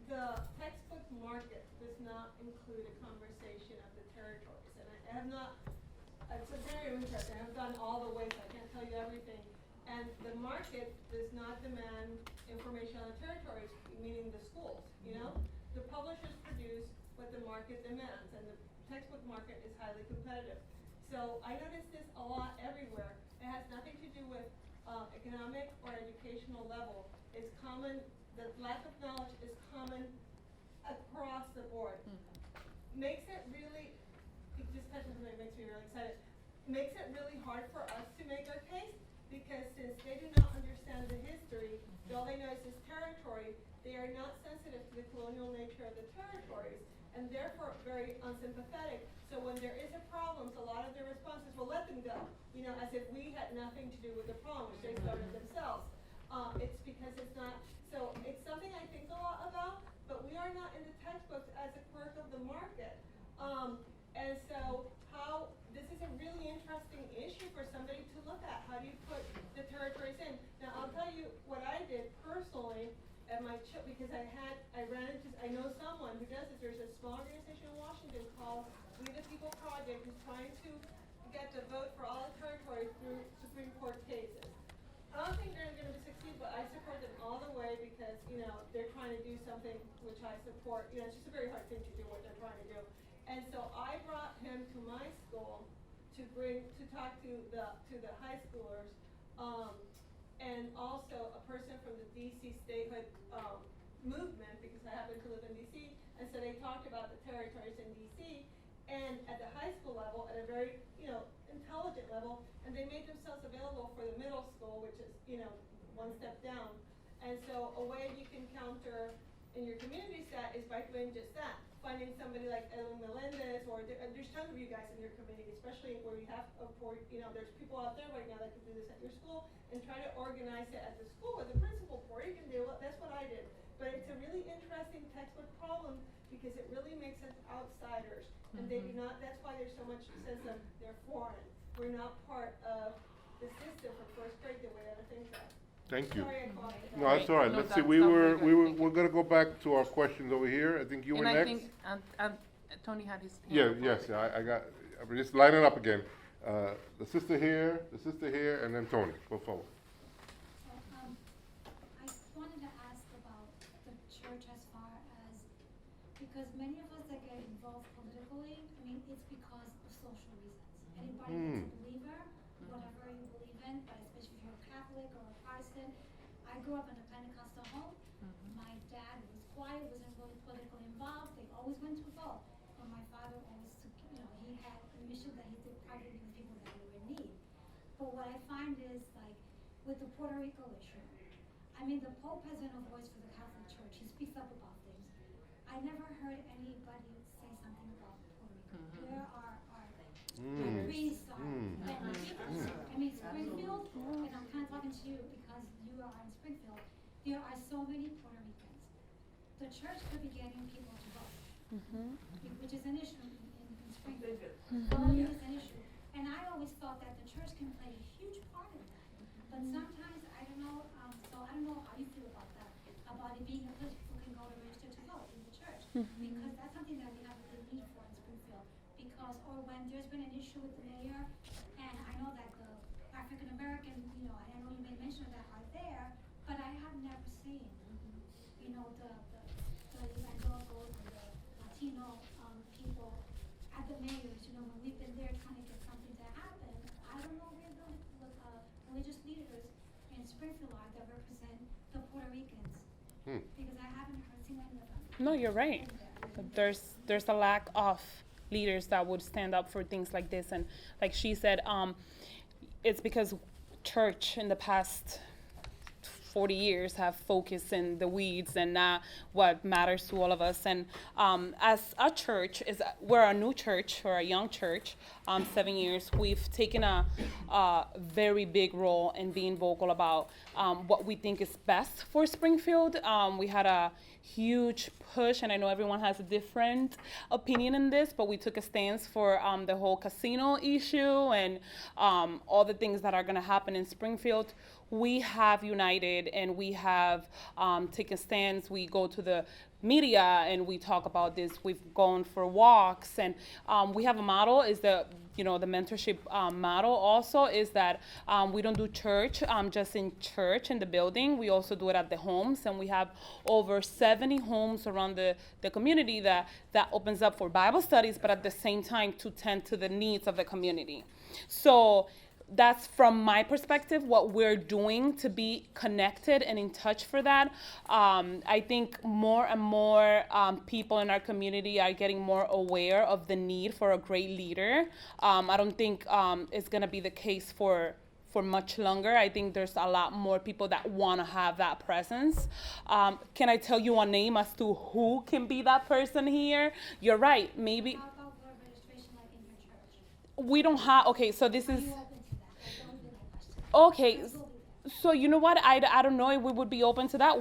The textbook market does not include a conversation of the territories, and I have not, it's very interesting, I haven't gone all the way, so I can't tell you everything. And the market does not demand information on the territories, meaning the schools, The publishers produce what the market demands, and the textbook market is highly competitive. So I notice this a lot everywhere. It has nothing to do with economic or educational level. It's common, the lack of knowledge is common across the board. Makes it really, this question makes me really excited. Makes it really hard for us to make our case, because since they do not understand the history, all they know is this territory, they are not sensitive to the colonial nature of the territories, and therefore very unsympathetic. So when there is a problem, a lot of their responses, well, let them go, as if we had nothing to do with the problem, which they started themselves. It's because it's not, so it's something I think a lot about, but we are not in the textbooks as a quirk of the market. And so this is a really interesting issue for somebody to look at. How do you put the territories in? Now, I'll tell you what I did personally at my because I know someone who does this. There's a small organization in Washington called We the People Project, who's trying to get the vote for all the territories through Supreme Court cases. I don't think they're going to succeed, but I support them all the way because, they're trying to do something which I support. It's just a very hard thing to do what they're trying to do. And so I brought him to my school to talk to the high schoolers, and also a person from the DC statehood movement, because I happen to live in DC, and so they talked about the territories in DC, and at the high school level, at a very intelligent level, and they made themselves available for the middle school, which is one step down. And so a way you can counter in your community set is by doing just that. Finding somebody like Edwin Melendez, or there's tons of you guys in your community, especially where you have, there's people out there right now that can do this at your school, and try to organize it at the school with the principal for it. You can do it. That's what I did. But it's a really interesting textbook problem because it really makes us outsiders, and they do not. That's why there's so much sense of they're foreign. We're not part of the system from first grade the way other things are. Thank you. Sorry, I caught it. No, that's all right. No, Let's see. that's We're very good. gonna go back to our questions over here. I think you were And next. I think Tony had his hand Yeah, up yes, already. I got, just line it up again. The sister here, and then Tony, go forward. I wanted to ask about the church as far as, because many of us that get involved politically, it's because of social reasons. Anybody that's a believer, whatever you believe in, but especially if you're a Catholic or a Protestant. I grew up in a Pentecostal home. My dad was quiet, wasn't really politically involved. They always went to vote. But my father always took, he had a mission that he did privately with people that were in need. But what I find is, like, with the Puerto Rico issue, the Pope has been a voice for the Catholic Church. He speaks up about things. I never heard anybody say something about Puerto Rico. Where are priests are, Springfield, and I'm kind of talking to you because you are in Springfield, there are so many Puerto Ricans. The church could be getting people to vote, which is an issue in Springfield. Voting is an issue. And I always thought that the church can play a huge part in that. But sometimes, I don't know, so I don't know how you feel about that, about it being a place people can go to register to vote in the church. Because that's something that we have a big need for in Springfield. Because, or when there's been an issue with the mayor, and I know that the African American, I know you made mention of that are there, but I have never seen, the Springfield are that represent the Puerto Ricans? Hmm. Because I haven't seen any of them. No, you're right. There's a lack of leaders that would stand up for things like this, and like she said, it's because church in the past 40 years have focused in the weeds and not what matters to all of us. And as a church, we're a new church or a young church, 7 years. We've taken a very big role in being vocal about what we think is best for Springfield. We had a huge push, and I know everyone has a different opinion in this, but we took a stance for the whole casino issue and all the things that are going to happen in Springfield. We have united and we have taken stands. We go to the media and we talk about this. We've gone for walks, and we have a model is the mentorship model also is that we don't do church just in church in the building. We also do it at the homes, and we have over 70 homes around the community that opens up for Bible studies, but at the same time to tend to the needs of the community. So that's from my perspective what we're doing to be connected and in touch for that. I think more and more people in our community are getting more aware of the need for a great leader. I don't think it's going to be the case for much longer. I think there's a lot more people that want to have that presence. Can I tell you a name as to who can be that person here? You're right. Maybe How about voter registration like in your church? we don't have. Okay, so this Are is. you open to that? That would be my question. Okay, This will be there. so you know what? I don't know if we would be open to that.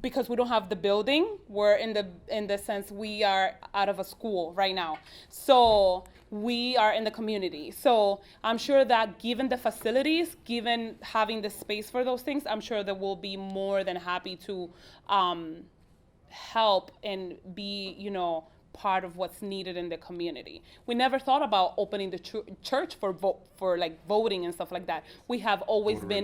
Because we don't have the building. We're in the sense we are out of a school right now. So we are in the community. So I'm sure that given the facilities, given having the space for those things, I'm sure that we'll be more than happy to help and be, part of what's needed in the community. We never thought about opening the church for voting and stuff like that. We have always Voter been.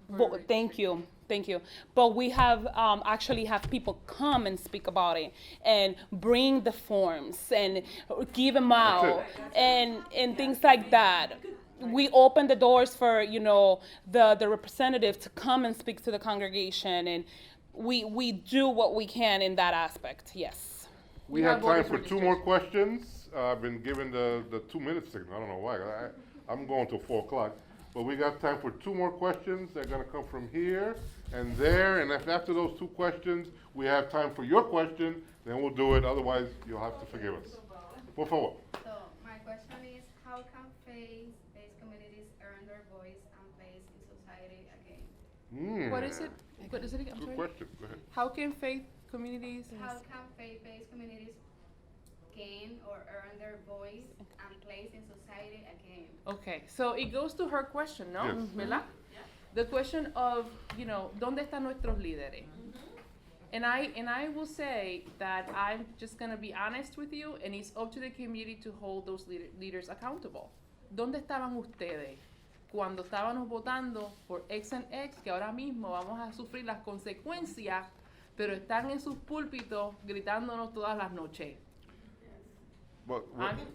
registration. Thank you. But we have actually have people come and speak about it and bring the forms and give them out and things like that. We open the doors for the representative to come and speak to the congregation, and we do what we can in that aspect. Yes. We have time for two more questions. I've been given the 2 minute signal. I don't know why. I'm going till 4 o'clock. But we got time for two more questions. They're going to come from here and there. And if after those two questions we have time for your question, then we'll do it. Otherwise, you'll have to forgive us. Por favor. So my question is, how can faith-based communities earn their voice and place in society again? What is it? What is it again? I'm Good sorry. question. Go ahead. How can faith communities? How can faith-based communities gain or earn their voice and place in society again? Okay, so it goes to her question, no? Yes. ¿Verdad? The question of, ¿dónde están nuestros líderes? And I will say that I'm just going to be honest with you, and it's up to the community to hold those leaders accountable. ¿Dónde estaban ustedes cuando estábamos votando por X and X, que ahora mismo vamos a sufrir las consecuencias, pero están en sus púlpitos gritándonos todas las noches? What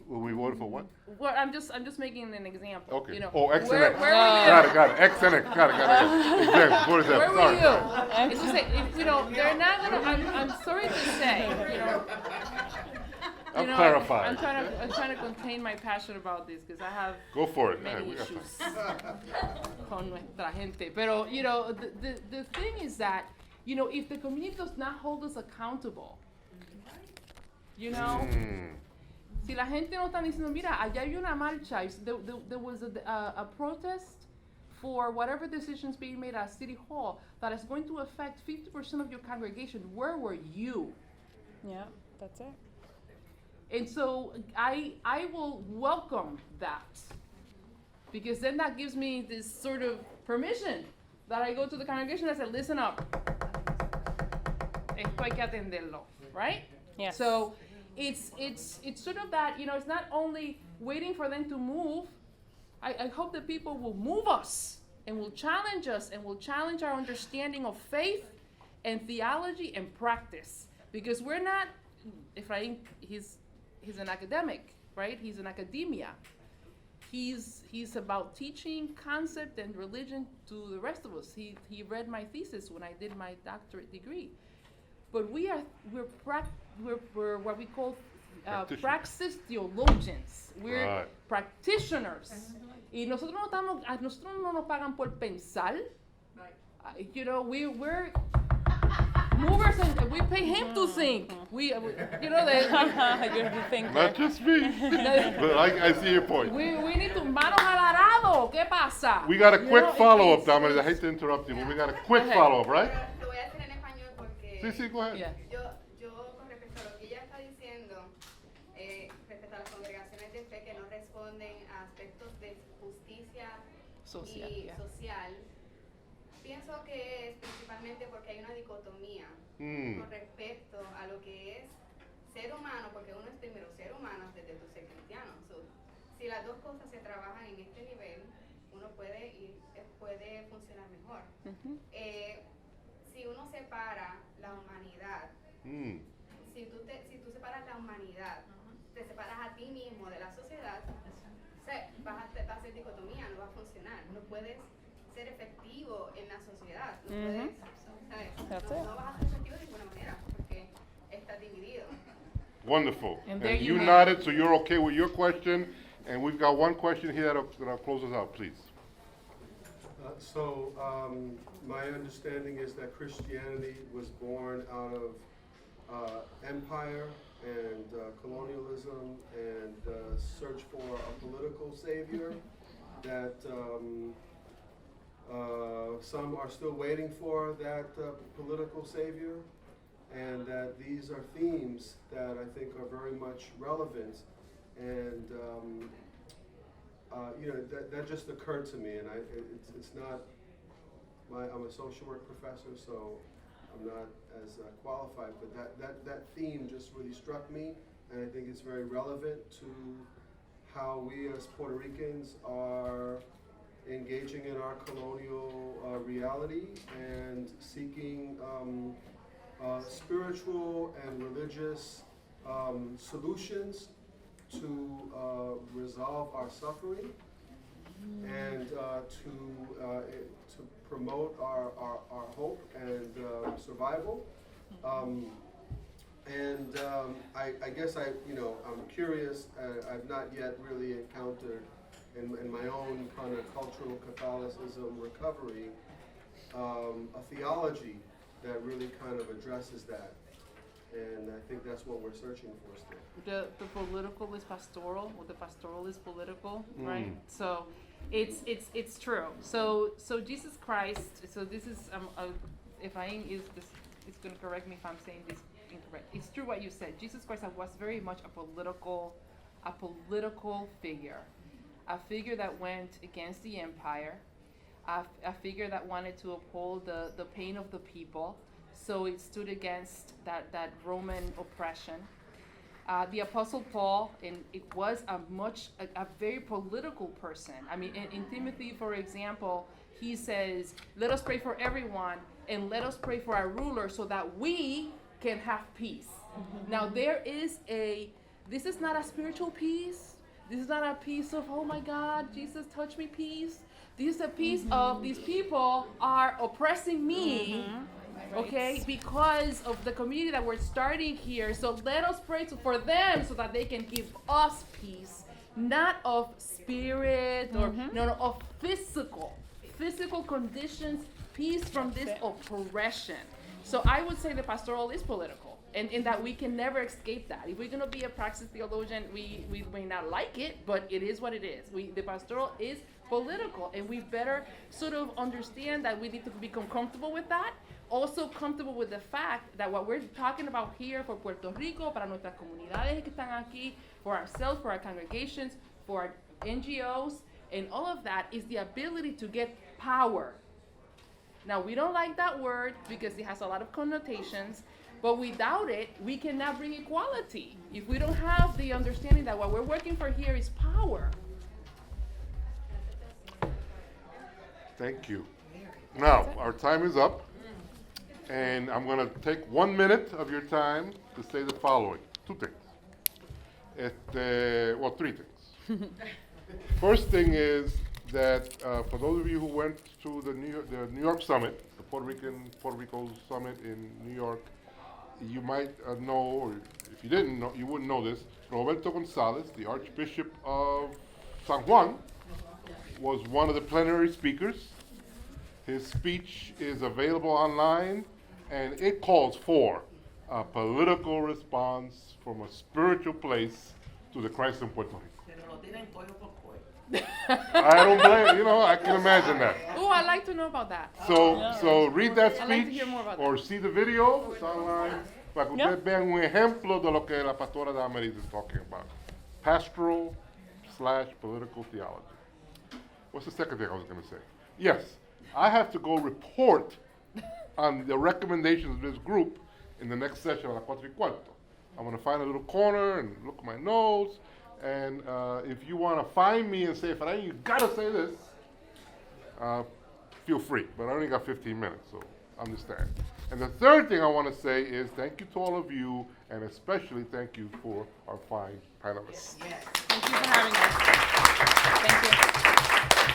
will we vote for what? Well, I'm just making an example. Okay. X and X. Where were you? Got it. X and X. Got it. Example. What is that? Where were Sorry. you? It's just like, they're not gonna. I'm sorry to say, I'll clarify. I'm trying to contain my passion about this because I have Go for it. many We got time. issues con nuestra gente. Pero the thing is that if the community does not hold us accountable, si la gente no está diciendo, mira, allá hay una marcha, there was a protest for whatever decisions being made at City Hall that is going to affect 50% of your congregation, where were you? Yeah, that's it. And so I will welcome that, because then that gives me this sort of permission that I go to the congregation and I say, listen up, esto hay que atenderlo, right? Yes. So it's sort of that, it's not only waiting for them to move. I hope that people will move us and will challenge us and will challenge our understanding of faith and theology and practice. Because we're not, Efrain, he's an academic, right? He's in academia. he's about teaching concept and religion to the rest of us. He read my thesis when I did my doctorate degree. But we're what we call praxis theologians. We're practitioners. Y nosotros a nosotros no nos pagan por pensar. You know, we're movers and we pay him to think. You know that. You're the thinker. Not just me. But I see your point. We need to manos al arado. ¿Qué pasa? We got a You quick know, follow-up, it's- Damaris. I hate to interrupt you, but we got a quick Okay. follow-up, right? Lo voy a hacer en español porque Sí, go ahead. Yeah. yo con respecto a lo que ella está diciendo, respecto a las congregaciones de fe que no responden a aspectos de justicia Social, y yeah. social, pienso que es principalmente porque hay una dicotomía con respecto a lo que es ser humano, porque uno es primero ser humano antes de tu ser cristiano. So, si las dos cosas se trabajan en este nivel, uno puede funcionar mejor. Si uno separa la humanidad, si tú separas la humanidad, te separas a ti mismo de la sociedad, va a ser dicotomía, no va a funcionar. No puedes ser efectivo en la sociedad, no puedes, That's no it. vas a ser efectivo de ninguna manera porque estás dividido. Wonderful. And there And you you have- nodded, so you're okay with your question. And we've got one question here that'll close us out, please. My understanding is that Christianity was born out of empire and colonialism and search for a political savior that some are still waiting for that political savior, and that these are themes that I think are very much relevant. And that just occurred to me, and it's not. I'm a social work professor, so I'm not as qualified. But that theme just really struck me, and I think it's very relevant to how we as Puerto Ricans are engaging in our colonial reality and seeking spiritual and religious solutions to resolve our suffering and to promote our hope and survival. I guess I'm curious. I've not yet really encountered in my own kind of cultural Catholicism recovery a theology that really kind of addresses that. And I think that's what we're searching for still. The political is pastoral, or the pastoral is political, right? So it's true. So Jesus Christ. So this is Efrain is going to correct me if I'm saying this incorrect. It's true what you said. Jesus Christ was very much a political figure, a figure that went against the empire, a figure that wanted to uphold the pain of the people. So it stood against that Roman oppression. The Apostle Paul, and it was a very political person. I mean, in Timothy, for example, he says, "Let us pray for everyone, and let us pray for our rulers, so that we can have peace." Now, this is not a spiritual peace. This is not a peace of, "Oh my God, Jesus touched me," peace. This is a peace of these people are oppressing me. Okay, because of the community that we're starting here. So let us pray for them so that they can give us peace, not of spirit or of physical conditions, peace from this oppression. So I would say the pastoral is political, and in that we can never escape that. If we're going to be a praxis theologian, we may not like it, but it is what it is. The pastoral is political, and we better sort of understand that we need to become comfortable with that. Also comfortable with the fact that what we're talking about here for Puerto Rico, para nuestras comunidades que están aquí, for ourselves, for our congregations, for our NGOs, and all of that is the ability to get power. Now, we don't like that word because it has a lot of connotations, but without it, we cannot bring equality. If we don't have the understanding that what we're working for here is power. Thank you. Now, our time is up, and I'm going to take 1 minute of your time to say the following. Two things. Three things. First thing is that for those of you who went to the New York Summit, the Puerto Rico Summit in New York, you might know, or if you didn't know, you wouldn't know this. Roberto Gonzalez, the Archbishop of San Juan, was one of the plenary speakers. His speech is available online, and it calls for a political response from a spiritual place to the crisis in Puerto Rico. Pero lo tienen pollo por pollo. I don't blame, I can imagine that. Oh, I'd like to know about that. So read that I'd like to speech hear more about or see the video, it's online, para que ustedes vean un ejemplo de lo que la pastora Damaris is talking about. Pastoral/political theology. What's the second thing I was going to say? Yes, I have to go report on the recommendations of this group in the next session of Agosto. I'm going to find a little corner and look at my notes. And if you want to find me and say, Efrain, you got to say this, feel free. But I only got 15 minutes, so understand. And the third thing I want to say is thank you to all of you, and especially thank you for our fine panelists. Yes. Thank you for having us. Thank you.